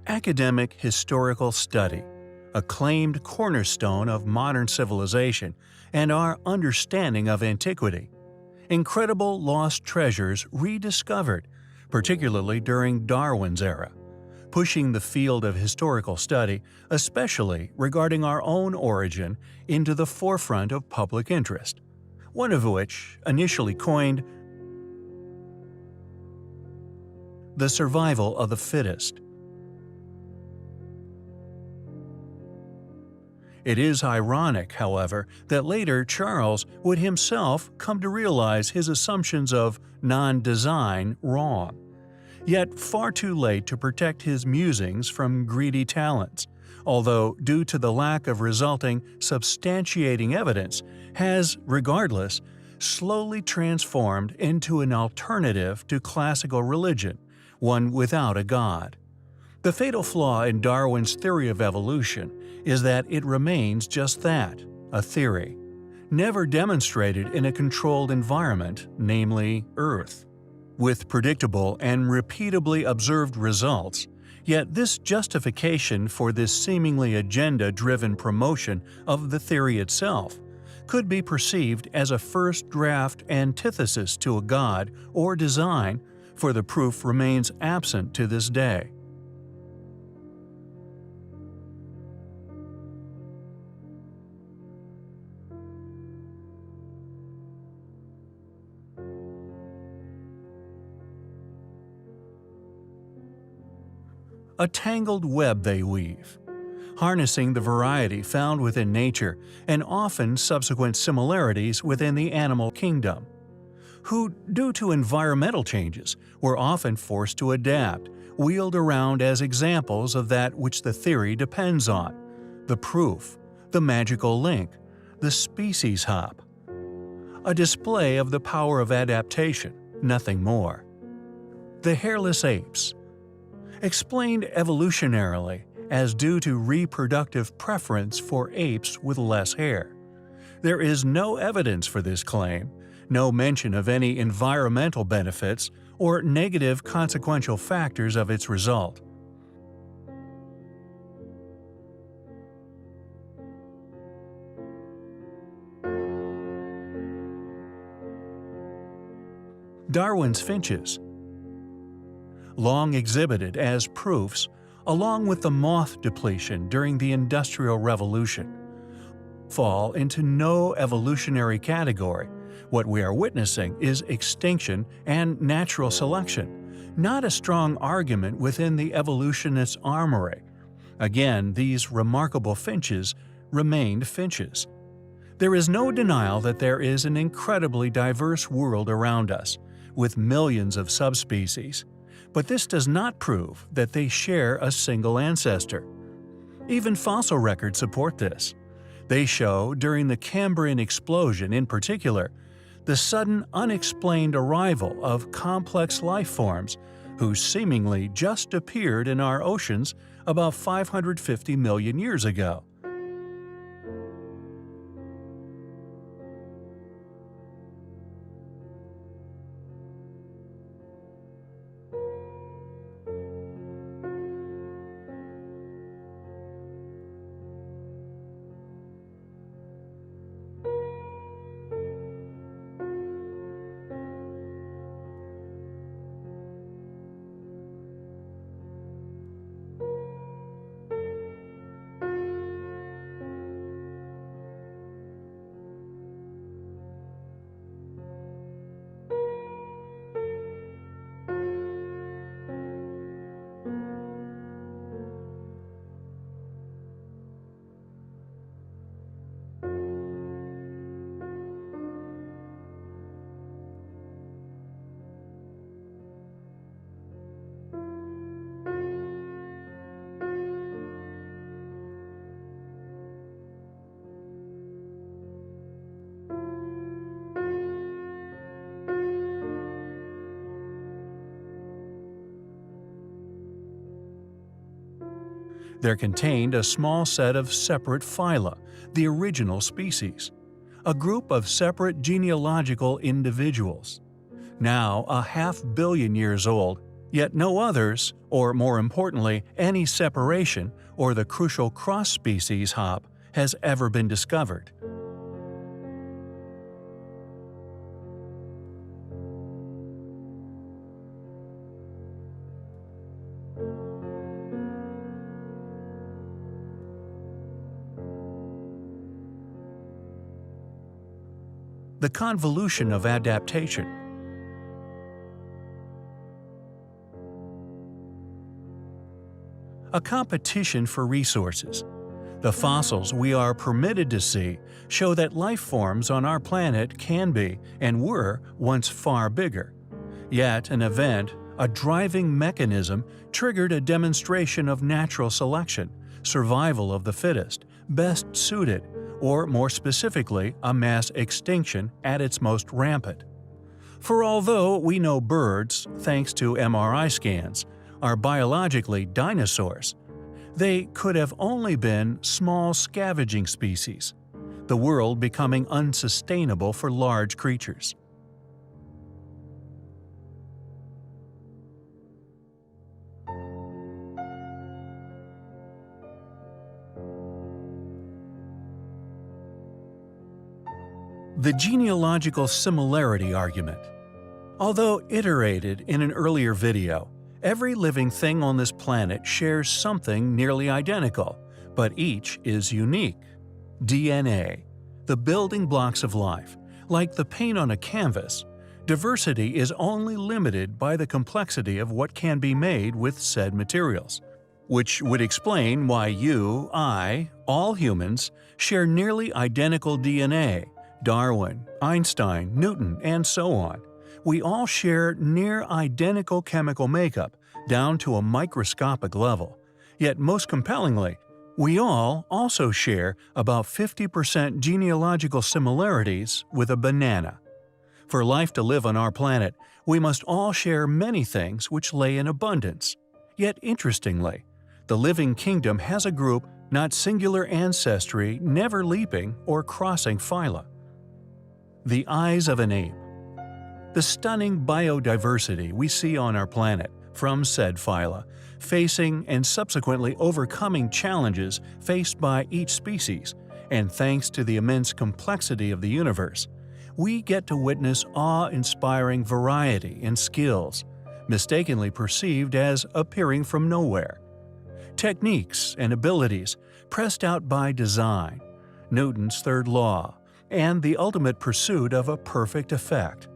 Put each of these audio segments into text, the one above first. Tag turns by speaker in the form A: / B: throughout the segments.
A: Academic historical study, a claimed cornerstone of modern civilization and our understanding of antiquity. Incredible lost treasures rediscovered, particularly during Darwin's era, pushing the field of historical study, especially regarding our own origin, into the forefront of public interest. One of which, initially coined the survival of the fittest. It is ironic, however, that later Charles would himself come to realize his assumptions of non-design wrong, yet far too late to protect his musings from greedy talents, although due to the lack of resulting substantiating evidence, has, regardless, slowly transformed into an alternative to classical religion, one without a god. The fatal flaw in Darwin's theory of evolution is that it remains just that, a theory, never demonstrated in a controlled environment, namely Earth. With predictable and repeatably observed results, yet this justification for this seemingly agenda-driven promotion of the theory itself could be perceived as a first-draft antithesis to a god or design, for the proof remains absent to this day. A tangled web they weave, harnessing the variety found within nature and often subsequent similarities within the animal kingdom, who, due to environmental changes, were often forced to adapt, wheeled around as examples of that which the theory depends on, the proof, the magical link, the species hop. A display of the power of adaptation, nothing more. The hairless apes, explained evolutionarily as due to reproductive preference for apes with less hair. There is no evidence for this claim, no mention of any environmental benefits or negative consequential factors of its result. Darwin's finches, long exhibited as proofs, along with the moth depletion during the Industrial Revolution, fall into no evolutionary category. What we are witnessing is extinction and natural selection, not a strong argument within the evolutionist's armory. Again, these remarkable finches remained finches. There is no denial that there is an incredibly diverse world around us, with millions of subspecies. But this does not prove that they share a single ancestor. Even fossil records support this. They show, during the Cambrian explosion in particular, the sudden unexplained arrival of complex life forms who seemingly just appeared in our oceans about 550 million years ago. There contained a small set of separate phyla, the original species, a group of separate genealogical individuals. Now a 500 million years old, Yet no others, or more importantly, any separation or the crucial cross-species hop, has ever been discovered. The convolution of adaptation. A competition for resources. The fossils we are permitted to see show that life forms on our planet can be, and were, once far bigger. Yet an event, a driving mechanism, triggered a demonstration of natural selection, survival of the fittest, best suited, or more specifically, a mass extinction at its most rampant. For although we know birds, thanks to MRI scans, are biologically dinosaurs, they could have only been small scavenging species, the world becoming unsustainable for large creatures. The genealogical similarity argument. Although iterated in an earlier video, every living thing on this planet shares something nearly identical, but each is unique. DNA, the building blocks of life, like the paint on a canvas, diversity is only limited by the complexity of what can be made with said materials, which would explain why you, I, all humans, share nearly identical DNA. Darwin, Einstein, Newton, and so on. We all share near-identical chemical makeup, down to a microscopic level. Yet most compellingly, we all also share about 50% genealogical similarities with a banana. For life to live on our planet, we must all share many things which lay in abundance. Yet interestingly, the living kingdom has a group, not singular ancestry, never leaping or crossing phyla. The eyes of an ape. The stunning biodiversity we see on our planet from said phyla, facing and subsequently overcoming challenges faced by each species, and thanks to the immense complexity of the universe, we get to witness awe-inspiring variety and skills, mistakenly perceived as appearing from nowhere. Techniques and abilities pressed out by design, Newton's third law, and the ultimate pursuit of a perfect effect.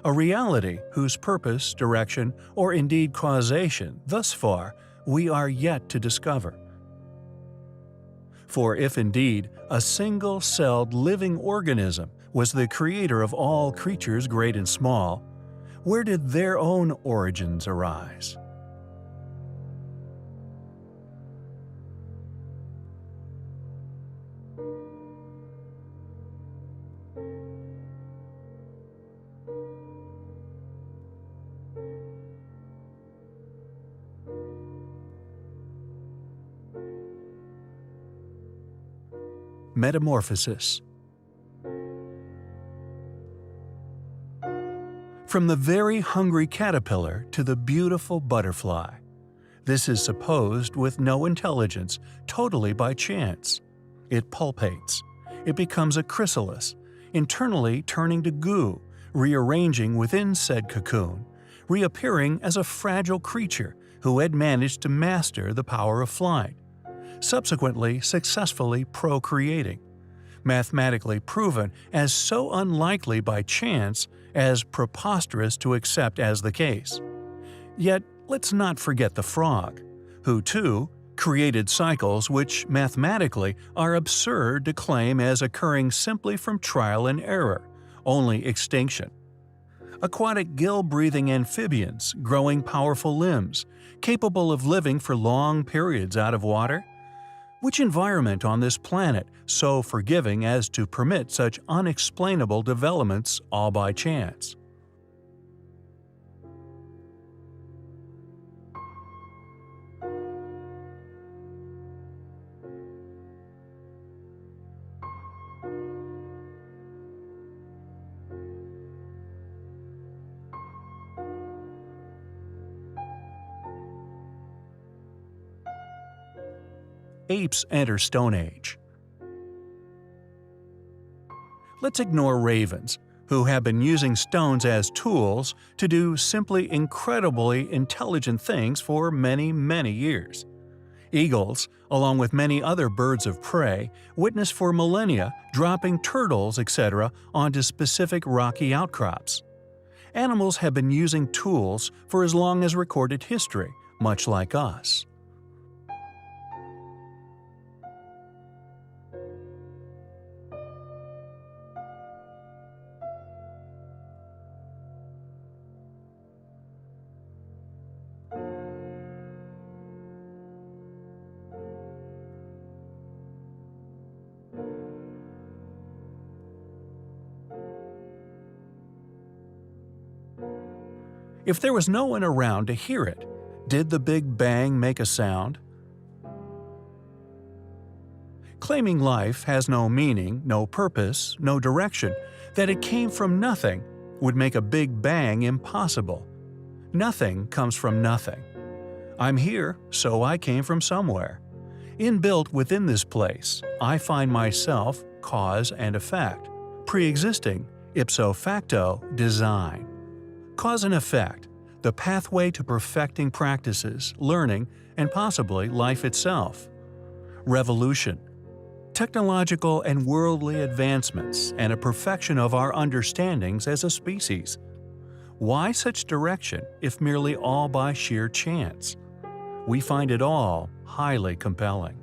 A: A reality whose purpose, direction, or indeed causation, thus far, we are yet to discover. For if indeed a single-celled living organism was the creator of all creatures great and small, where did their own origins arise? Metamorphosis. From the very hungry caterpillar to the beautiful butterfly. This is supposed with no intelligence, totally by chance. It pulpates. It becomes a chrysalis, internally turning to goo, rearranging within said cocoon, reappearing as a fragile creature who had managed to master the power of flight, subsequently successfully procreating, mathematically proven as so unlikely by chance as preposterous to accept as the case. Yet let's not forget the frog, who too created cycles which mathematically are absurd to claim as occurring simply from trial and error, only extinction. Aquatic gill-breathing amphibians growing powerful limbs, capable of living for long periods out of water? Which environment on this planet so forgiving as to permit such unexplainable developments all by chance? Apes enter Stone Age. Let's ignore ravens, who have been using stones as tools to do simply incredibly intelligent things for many, many years. Eagles, along with many other birds of prey, witnessed for millennia dropping turtles, etc., onto specific rocky outcrops. Animals have been using tools for as long as recorded history, much like us. If there was no one around to hear it, did the Big Bang make a sound? Claiming life has no meaning, no purpose, no direction, that it came from nothing, would make a Big Bang impossible. Nothing comes from nothing. I'm here, so I came from somewhere. Inbuilt within this place, I find myself, cause and effect, pre-existing, ipso facto, design. Cause and effect, the pathway to perfecting practices, learning, and possibly life itself. Revolution, technological and worldly advancements and a perfection of our understandings as a species. Why such direction if merely all by sheer chance? We find it all highly compelling.